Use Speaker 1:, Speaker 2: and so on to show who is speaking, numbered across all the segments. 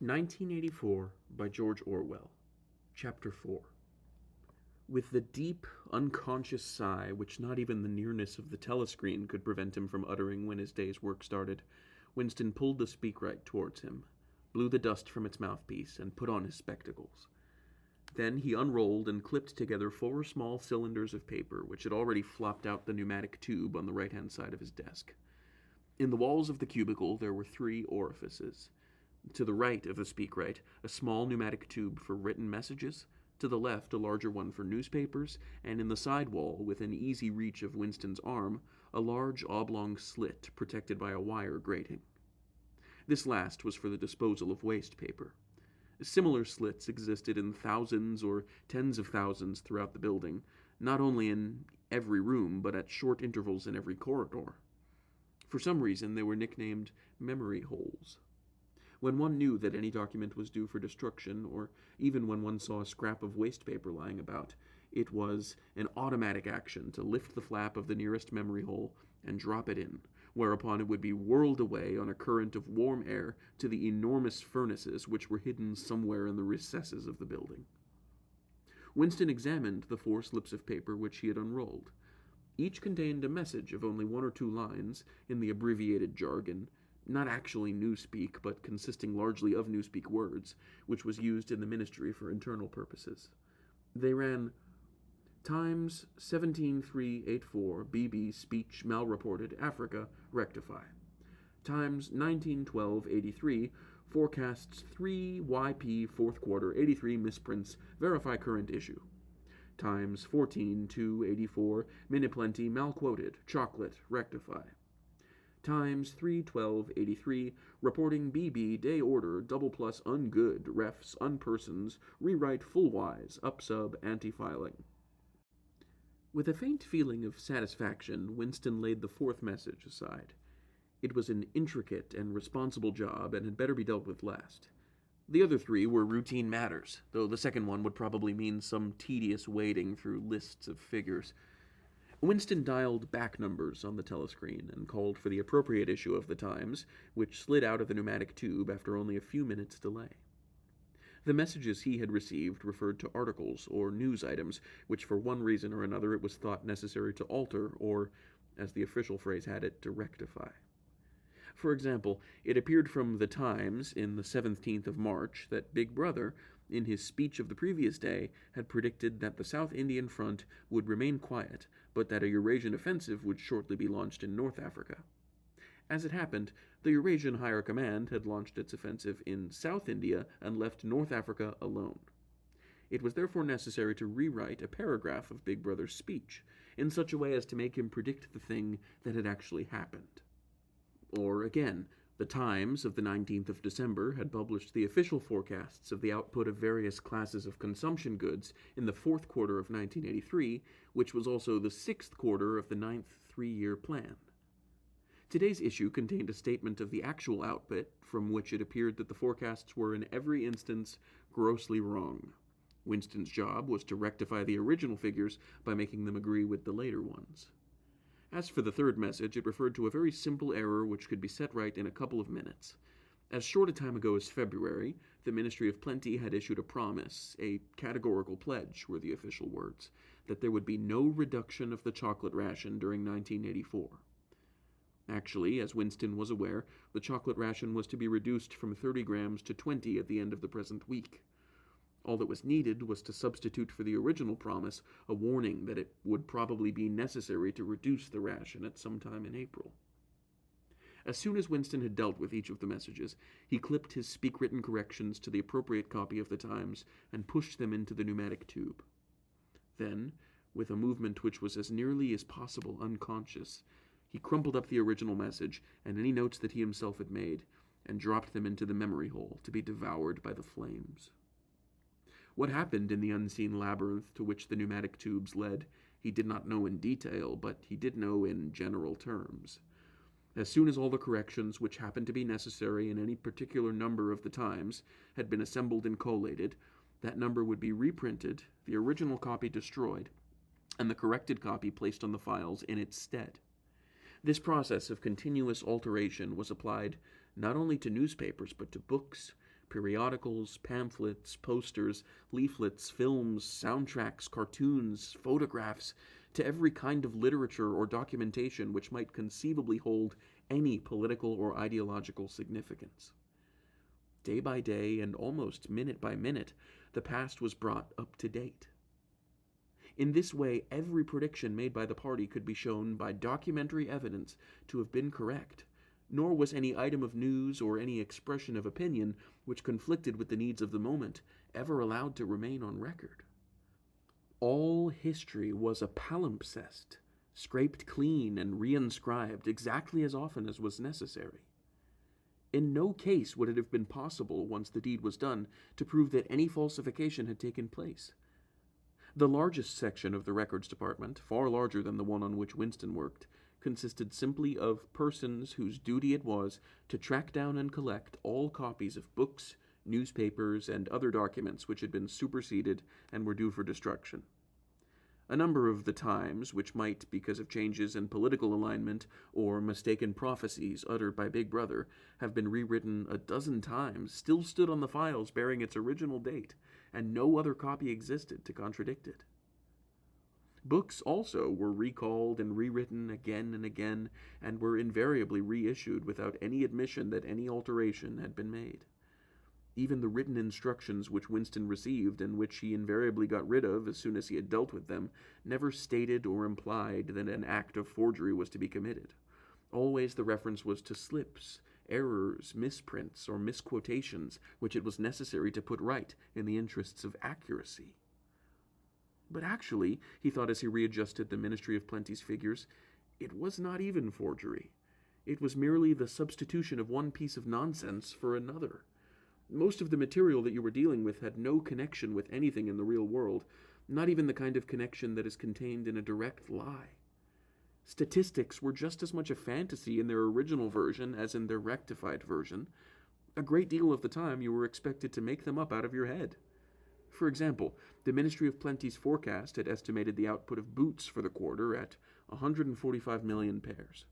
Speaker 1: 1984 by George Orwell. Chapter 4. With the deep, unconscious sigh which not even the nearness of the telescreen could prevent him from uttering when his day's work started, Winston pulled the speakwrite towards him, blew the dust from its mouthpiece, and put on his spectacles. Then he unrolled and clipped together 4 small cylinders of paper which had already flopped out the pneumatic tube on the right-hand side of his desk. In the walls of the cubicle there were 3 orifices. To the right of the speakwrite, a small pneumatic tube for written messages, to the left a larger one for newspapers, and in the side wall, within easy reach of Winston's arm, a large oblong slit protected by a wire grating. This last was for the disposal of waste paper. Similar slits existed in thousands or tens of thousands throughout the building, not only in every room, but at short intervals in every corridor. For some reason, they were nicknamed memory holes. When one knew that any document was due for destruction, or even when one saw a scrap of waste paper lying about, it was an automatic action to lift the flap of the nearest memory hole and drop it in, whereupon it would be whirled away on a current of warm air to the enormous furnaces which were hidden somewhere in the recesses of the building. Winston examined the 4 slips of paper which he had unrolled. Each contained a message of only 1 or 2 lines in the abbreviated jargon, not actually newspeak, but consisting largely of newspeak words, which was used in the ministry for internal purposes. They ran, Times 17384 BB speech malreported Africa rectify. Times 191283 forecasts 3 YP 4th quarter 83 misprints verify current issue. Times 14284 Miniplenty malquoted chocolate rectify. Times 31283 reporting BB day order double plus ungood refs unpersons rewrite fullwise upsub anti-filing. With a faint feeling of satisfaction, Winston laid the 4th message aside. It was an intricate and responsible job and had better be dealt with last. The other 3 were routine matters, though the second one would probably mean some tedious wading through lists of figures. Winston dialed back numbers on the telescreen and called for the appropriate issue of the Times, which slid out of the pneumatic tube after only a few minutes' delay. The messages he had received referred to articles or news items which for one reason or another it was thought necessary to alter or, as the official phrase had it, to rectify. For example, it appeared from the Times in the 17th of March that Big Brother, in his speech of the previous day, had predicted that the South Indian Front would remain quiet, but that a Eurasian offensive would shortly be launched in North Africa. As it happened, the Eurasian Higher Command had launched its offensive in South India and left North Africa alone. It was therefore necessary to rewrite a paragraph of Big Brother's speech, in such a way as to make him predict the thing that had actually happened. Or again, the Times of the 19th of December had published the official forecasts of the output of various classes of consumption goods in the 4th quarter of 1983, which was also the 6th quarter of the 9th 3-year plan. Today's issue contained a statement of the actual output, from which it appeared that the forecasts were in every instance grossly wrong. Winston's job was to rectify the original figures by making them agree with the later ones. As for the 3rd message, it referred to a very simple error which could be set right in a couple of minutes. As short a time ago as February, the Ministry of Plenty had issued a promise, a categorical pledge were the official words, that there would be no reduction of the chocolate ration during 1984. Actually, as Winston was aware, the chocolate ration was to be reduced from 30 grams to 20 at the end of the present week. All that was needed was to substitute for the original promise a warning that it would probably be necessary to reduce the ration at some time in April. As soon as Winston had dealt with each of the messages, he clipped his speak-written corrections to the appropriate copy of the Times and pushed them into the pneumatic tube. Then, with a movement which was as nearly as possible unconscious, he crumpled up the original message and any notes that he himself had made, and dropped them into the memory hole to be devoured by the flames. What happened in the unseen labyrinth to which the pneumatic tubes led, he did not know in detail, but he did know in general terms. As soon as all the corrections which happened to be necessary in any particular number of the Times had been assembled and collated, that number would be reprinted, the original copy destroyed, and the corrected copy placed on the files in its stead. This process of continuous alteration was applied not only to newspapers but to books, periodicals, pamphlets, posters, leaflets, films, soundtracks, cartoons, photographs, to every kind of literature or documentation which might conceivably hold any political or ideological significance. Day by day, and almost minute by minute, the past was brought up to date. In this way, every prediction made by the party could be shown by documentary evidence to have been correct, nor was any item of news or any expression of opinion which conflicted with the needs of the moment ever allowed to remain on record. All history was a palimpsest, scraped clean and reinscribed exactly as often as was necessary. In no case would it have been possible, once the deed was done, to prove that any falsification had taken place. The largest section of the records department, far larger than the one on which Winston worked, consisted simply of persons whose duty it was to track down and collect all copies of books, newspapers, and other documents which had been superseded and were due for destruction. A number of the Times, which might, because of changes in political alignment or mistaken prophecies uttered by Big Brother, have been rewritten a dozen times, still stood on the files bearing its original date, and no other copy existed to contradict it. Books also were recalled and rewritten again and again, and were invariably reissued without any admission that any alteration had been made. Even the written instructions which Winston received, and which he invariably got rid of as soon as he had dealt with them, never stated or implied that an act of forgery was to be committed. Always the reference was to slips, errors, misprints, or misquotations, which it was necessary to put right in the interests of accuracy. But actually, he thought as he readjusted the Ministry of Plenty's figures, it was not even forgery. It was merely the substitution of one piece of nonsense for another. Most of the material that you were dealing with had no connection with anything in the real world, not even the kind of connection that is contained in a direct lie. Statistics were just as much a fantasy in their original version as in their rectified version. A great deal of the time you were expected to make them up out of your head. For example, the Ministry of Plenty's forecast had estimated the output of boots for the quarter at 145 million pairs.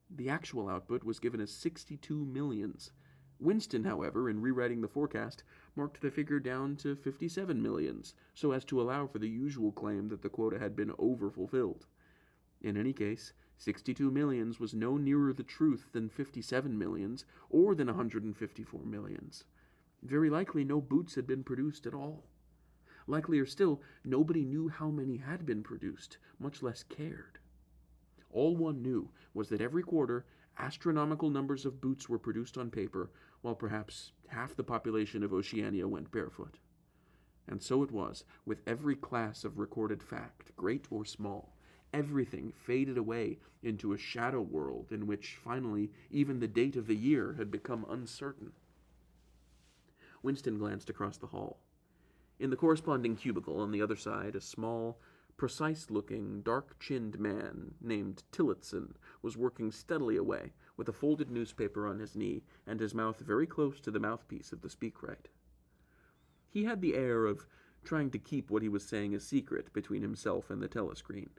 Speaker 1: The actual output was given as 62 millions. Winston, however, in rewriting the forecast, marked the figure down to 57 millions, so as to allow for the usual claim that the quota had been overfulfilled. In any case, 62 millions was no nearer the truth than 57 millions, or than 154 millions. Very likely no boots had been produced at all. Likelier still, nobody knew how many had been produced, much less cared. All one knew was that every quarter, astronomical numbers of boots were produced on paper, while perhaps half the population of Oceania went barefoot. And so it was with every class of recorded fact, great or small. Everything faded away into a shadow world in which, finally, even the date of the year had become uncertain. Winston glanced across the hall. In the corresponding cubicle on the other side, a small, precise-looking, dark-chinned man named Tillotson was working steadily away, with a folded newspaper on his knee and his mouth very close to the mouthpiece of the speakwrite. He had the air of trying to keep what he was saying a secret between himself and the telescreen.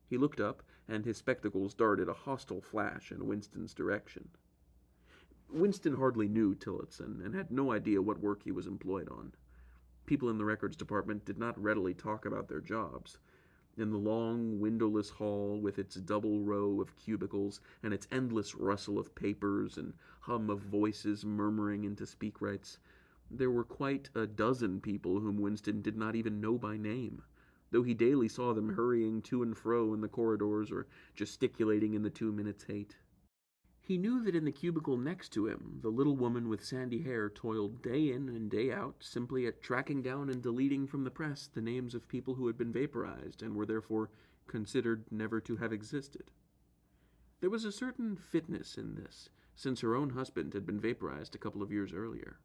Speaker 1: He looked up, and his spectacles darted a hostile flash in Winston's direction. Winston hardly knew Tillotson, and had no idea what work he was employed on. People in the records department did not readily talk about their jobs. In the long, windowless hall, with its double row of cubicles, and its endless rustle of papers and hum of voices murmuring into speakwrites, there were quite a dozen people whom Winston did not even know by name, though he daily saw them hurrying to and fro in the corridors or gesticulating in the 2 minutes hate. He knew that in the cubicle next to him, the little woman with sandy hair toiled day in and day out simply at tracking down and deleting from the press the names of people who had been vaporized and were therefore considered never to have existed. There was a certain fitness in this, since her own husband had been vaporized a couple of years earlier.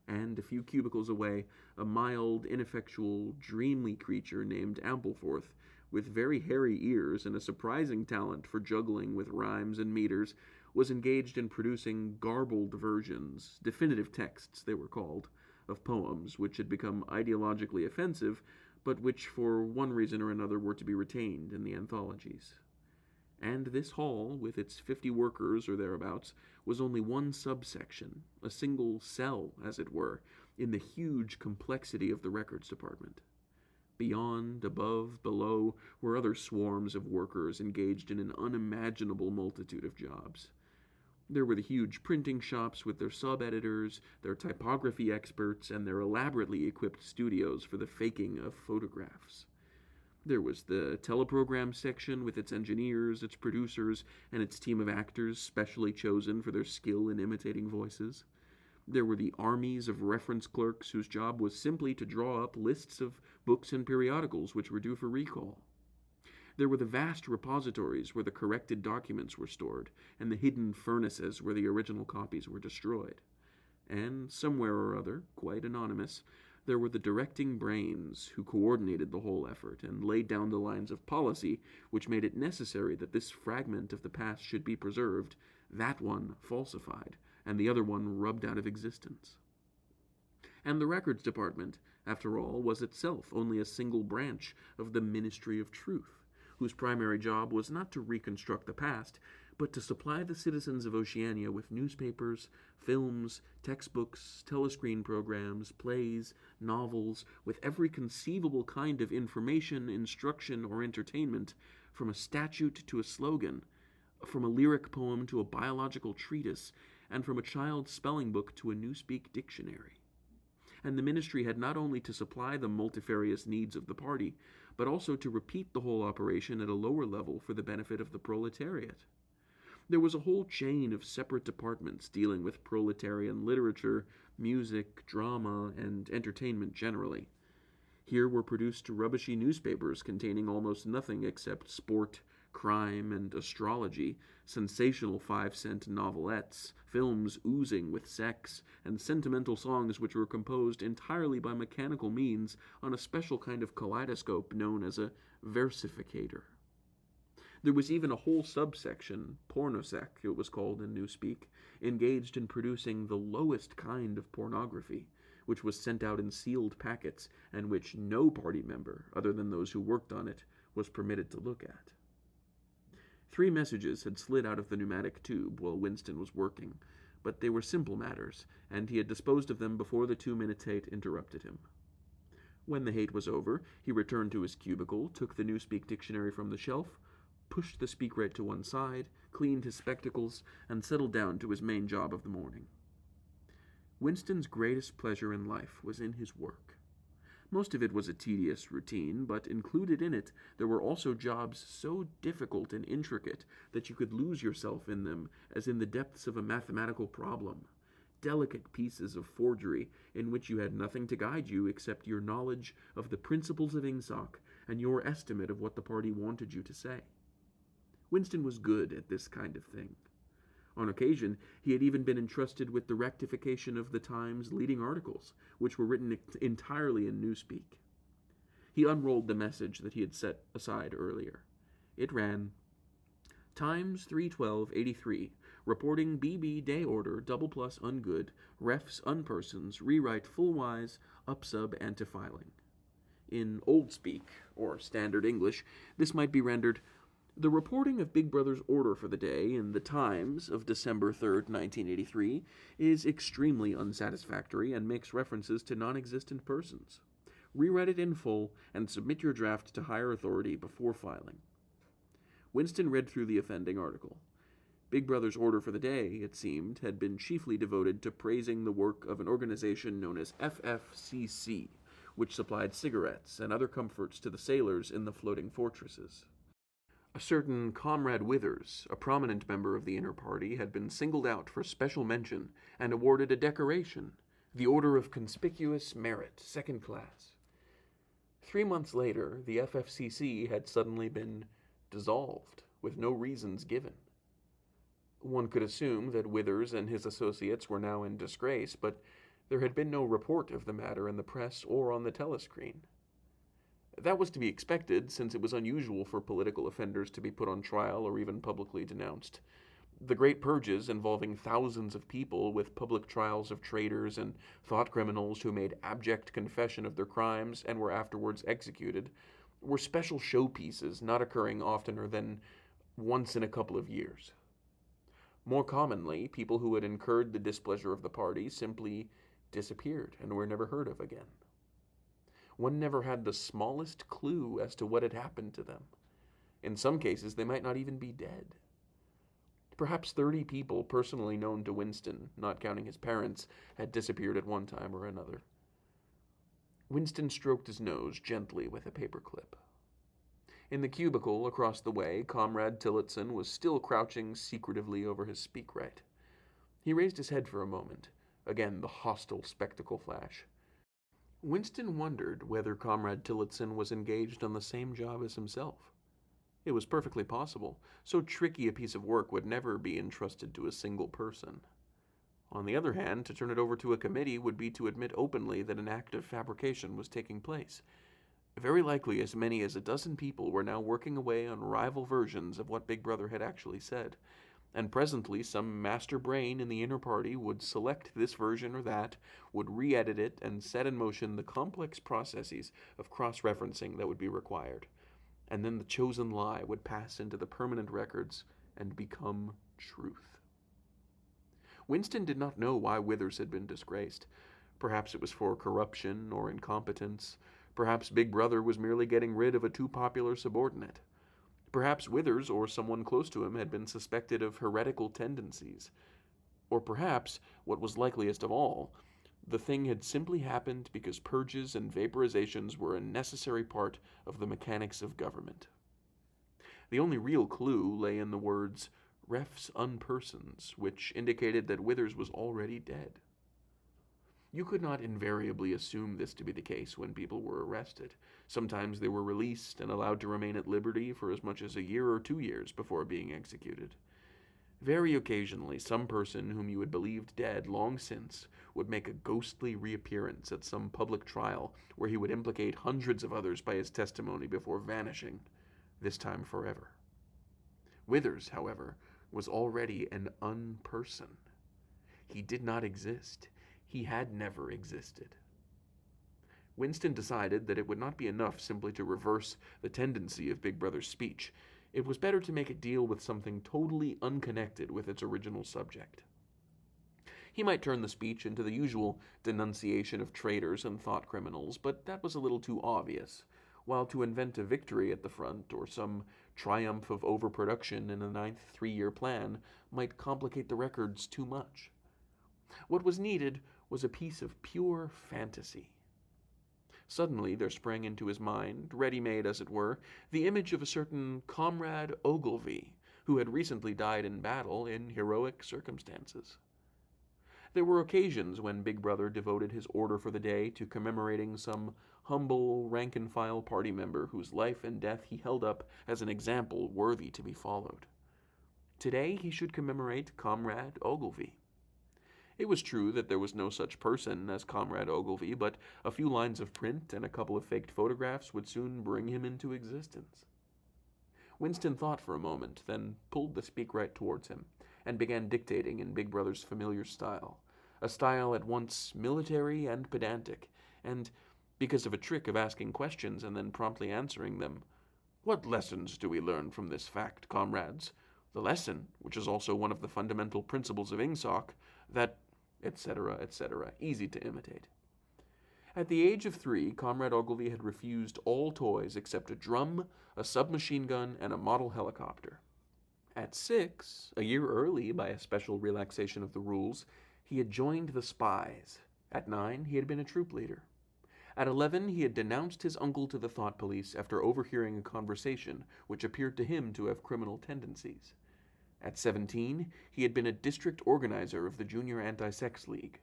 Speaker 1: And a few cubicles away, a mild, ineffectual, dreamly creature named Ampleforth, with very hairy ears and a surprising talent for juggling with rhymes and meters, was engaged in producing garbled versions, definitive texts they were called, of poems which had become ideologically offensive, but which for one reason or another were to be retained in the anthologies. And this hall, with its 50 workers or thereabouts, was only one subsection, a single cell, as it were, in the huge complexity of the records department. Beyond, above, below were other swarms of workers engaged in an unimaginable multitude of jobs. There were the huge printing shops with their sub-editors, their typography experts, and their elaborately equipped studios for the faking of photographs. There was the teleprogram section with its engineers, its producers, and its team of actors specially chosen for their skill in imitating voices. There were the armies of reference clerks whose job was simply to draw up lists of books and periodicals which were due for recall. There were the vast repositories where the corrected documents were stored, and the hidden furnaces where the original copies were destroyed. And somewhere or other, quite anonymous, there were the directing brains who coordinated the whole effort and laid down the lines of policy which made it necessary that this fragment of the past should be preserved, that one falsified, and the other one rubbed out of existence. And the records department, after all, was itself only a single branch of the Ministry of Truth, whose primary job was not to reconstruct the past, but to supply the citizens of Oceania with newspapers, films, textbooks, telescreen programs, plays, novels, with every conceivable kind of information, instruction, or entertainment, from a statute to a slogan, from a lyric poem to a biological treatise, and from a child's spelling book to a Newspeak dictionary. And the ministry had not only to supply the multifarious needs of the party, but also to repeat the whole operation at a lower level for the benefit of the proletariat. There was a whole chain of separate departments dealing with proletarian literature, music, drama, and entertainment generally. Here were produced rubbishy newspapers containing almost nothing except sport, crime, and astrology, sensational 5-cent novelettes, films oozing with sex, and sentimental songs which were composed entirely by mechanical means on a special kind of kaleidoscope known as a versificator. There was even a whole subsection, pornosec it was called in Newspeak, engaged in producing the lowest kind of pornography, which was sent out in sealed packets, and which no party member, other than those who worked on it, was permitted to look at. 3 messages had slid out of the pneumatic tube while Winston was working, but they were simple matters, and he had disposed of them before the 2-minute hate interrupted him. When the hate was over, he returned to his cubicle, took the Newspeak dictionary from the shelf, pushed the speakwrite to one side, cleaned his spectacles, and settled down to his main job of the morning. Winston's greatest pleasure in life was in his work. Most of it was a tedious routine, but included in it there were also jobs so difficult and intricate that you could lose yourself in them as in the depths of a mathematical problem, delicate pieces of forgery in which you had nothing to guide you except your knowledge of the principles of Ingsoc and your estimate of what the party wanted you to say. Winston was good at this kind of thing. On occasion, he had even been entrusted with the rectification of the Times' leading articles, which were written entirely in Newspeak. He unrolled the message that he had set aside earlier. It ran, Times 312-83, reporting BB day order double plus ungood, refs unpersons, rewrite full wise, upsub antifiling. In Old Speak, or Standard English, this might be rendered, the reporting of Big Brother's order for the day in the Times of December 3rd, 1983, is extremely unsatisfactory and makes references to non-existent persons. Rewrite it in full and submit your draft to higher authority before filing. Winston read through the offending article. Big Brother's order for the day, it seemed, had been chiefly devoted to praising the work of an organization known as FFCC, which supplied cigarettes and other comforts to the sailors in the floating fortresses. A certain Comrade Withers, a prominent member of the inner party, had been singled out for special mention and awarded a decoration, the Order of Conspicuous Merit, 2nd class. 3 months later, the FFCC had suddenly been dissolved, with no reasons given. One could assume that Withers and his associates were now in disgrace, but there had been no report of the matter in the press or on the telescreen. That was to be expected, since it was unusual for political offenders to be put on trial or even publicly denounced. The great purges, involving thousands of people with public trials of traitors and thought criminals who made abject confession of their crimes and were afterwards executed, were special showpieces not occurring oftener than once in a couple of years. More commonly, people who had incurred the displeasure of the party simply disappeared and were never heard of again. One never had the smallest clue as to what had happened to them. In some cases, they might not even be dead. Perhaps 30 people personally known to Winston, not counting his parents, had disappeared at one time or another. Winston stroked his nose gently with a paperclip. In the cubicle across the way, Comrade Tillotson was still crouching secretively over his speakwrite. He raised his head for a moment. Again, the hostile spectacle flash. Winston wondered whether Comrade Tillotson was engaged on the same job as himself. It was perfectly possible. So tricky a piece of work would never be entrusted to a single person. On the other hand, to turn it over to a committee would be to admit openly that an act of fabrication was taking place. Very likely as many as a dozen people were now working away on rival versions of what Big Brother had actually said, and presently some master brain in the inner party would select this version or that, would re-edit it, and set in motion the complex processes of cross-referencing that would be required. And then the chosen lie would pass into the permanent records and become truth. Winston did not know why Withers had been disgraced. Perhaps it was for corruption or incompetence. Perhaps Big Brother was merely getting rid of a too popular subordinate. Perhaps Withers or someone close to him had been suspected of heretical tendencies. Or perhaps, what was likeliest of all, the thing had simply happened because purges and vaporizations were a necessary part of the mechanics of government. The only real clue lay in the words, "refs unpersons," which indicated that Withers was already dead. You could not invariably assume this to be the case when people were arrested. Sometimes they were released and allowed to remain at liberty for as much as a year or 2 years before being executed. Very occasionally, some person whom you had believed dead long since would make a ghostly reappearance at some public trial where he would implicate hundreds of others by his testimony before vanishing, this time forever. Withers, however, was already an unperson. He did not exist. He had never existed. Winston decided that it would not be enough simply to reverse the tendency of Big Brother's speech. It was better to make it deal with something totally unconnected with its original subject. He might turn the speech into the usual denunciation of traitors and thought criminals, but that was a little too obvious, while to invent a victory at the front or some triumph of overproduction in a 9th three-year plan might complicate the records too much. What was needed was a piece of pure fantasy. Suddenly there sprang into his mind, ready-made as it were, the image of a certain Comrade Ogilvy, who had recently died in battle in heroic circumstances. There were occasions when Big Brother devoted his order for the day to commemorating some humble, rank-and-file party member whose life and death he held up as an example worthy to be followed. Today he should commemorate Comrade Ogilvy. It was true that there was no such person as Comrade Ogilvy, but a few lines of print and a couple of faked photographs would soon bring him into existence. Winston thought for a moment, then pulled the speakwrite towards him, and began dictating in Big Brother's familiar style, a style at once military and pedantic, and, because of a trick of asking questions and then promptly answering them, "What lessons do we learn from this fact, comrades? The lesson, which is also one of the fundamental principles of Ingsoc, that," etc., etc., easy to imitate. At the age of 3, Comrade Ogilvy had refused all toys except a drum, a submachine gun, and a model helicopter. At 6, a year early by a special relaxation of the rules, he had joined the Spies. At 9, he had been a troop leader. At 11, he had denounced his uncle to the thought police after overhearing a conversation which appeared to him to have criminal tendencies. At 17, he had been a district organizer of the Junior Anti-Sex League.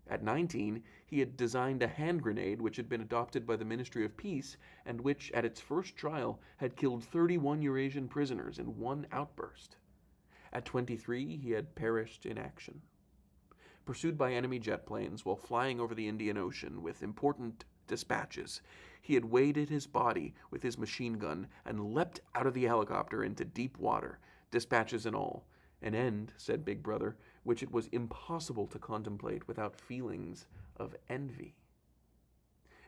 Speaker 1: At 19, he had designed a hand grenade which had been adopted by the Ministry of Peace and which, at its first trial, had killed 31 Eurasian prisoners in one outburst. At 23, he had perished in action. Pursued by enemy jet planes while flying over the Indian Ocean with important dispatches, he had weighted his body with his machine gun and leapt out of the helicopter into deep water, dispatches and all, an end, said Big Brother, which it was impossible to contemplate without feelings of envy.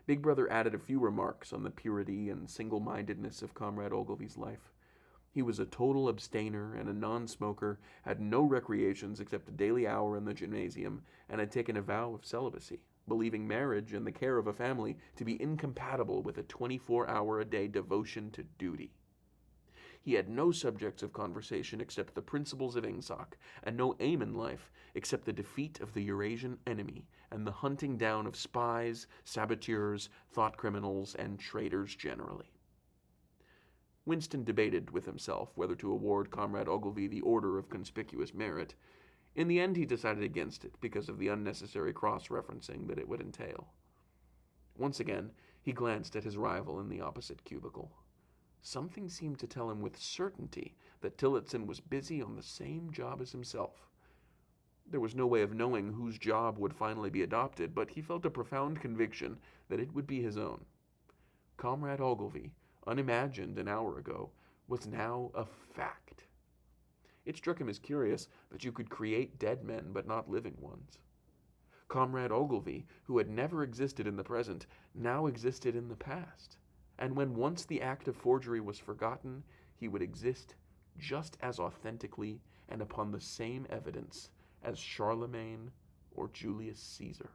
Speaker 1: Big Brother added a few remarks on the purity and single-mindedness of Comrade Ogilvy's life. He was a total abstainer and a non-smoker, had no recreations except a daily hour in the gymnasium, and had taken a vow of celibacy, believing marriage and the care of a family to be incompatible with a 24-hour-a-day devotion to duty. He had no subjects of conversation except the principles of Ingsoc, and no aim in life except the defeat of the Eurasian enemy and the hunting down of spies, saboteurs, thought criminals, and traitors generally. Winston debated with himself whether to award Comrade Ogilvy the Order of Conspicuous Merit. In the end, he decided against it because of the unnecessary cross-referencing that it would entail. Once again, he glanced at his rival in the opposite cubicle. Something seemed to tell him with certainty that Tillotson was busy on the same job as himself. There was no way of knowing whose job would finally be adopted, but he felt a profound conviction that it would be his own. Comrade Ogilvy, unimagined an hour ago, was now a fact. It struck him as curious that you could create dead men but not living ones. Comrade Ogilvy, who had never existed in the present, now existed in the past. And when once the act of forgery was forgotten, he would exist just as authentically and upon the same evidence as Charlemagne or Julius Caesar.